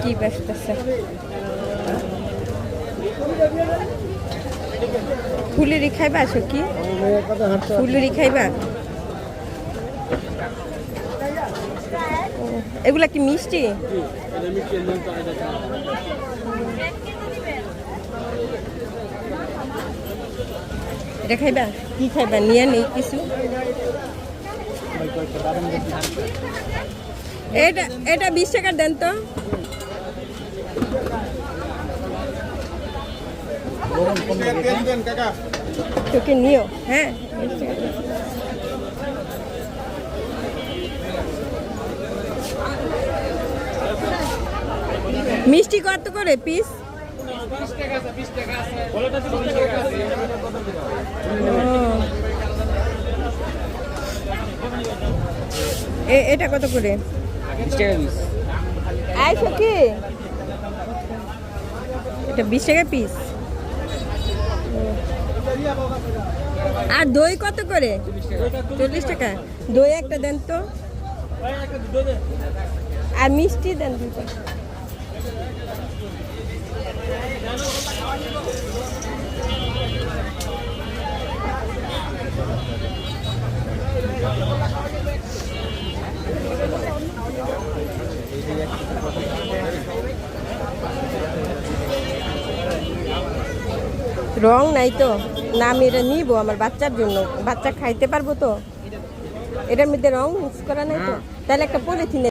কি বেচতেছে। ফুলুরি খাইবা কি? ফুলুরি খাইবা? এগুলা কি মিষ্টি? এটা খাইবা? কি খাইবা? নিয়ে নেই কিছু। এটা 20 টাকার দেন তো। তোকে নিও। হ্যাঁ, মিষ্টি কত করে পিস? এটা কত করে? 20 টাকা পিস। আইসো কি? এটা 20 টাকা পিস। আর দই কত করে? 40 টাকা। দই একটা দেন তো। আর মিষ্টি দেন দুটো। রং নাই তো না, আমি এটা নিবো আমার বাচ্চার জন্য। বাচ্চা খাইতে পারবো তো? এটার মধ্যে রং মিক্স করা নাই তো? তাহলে একটা পলিথিনে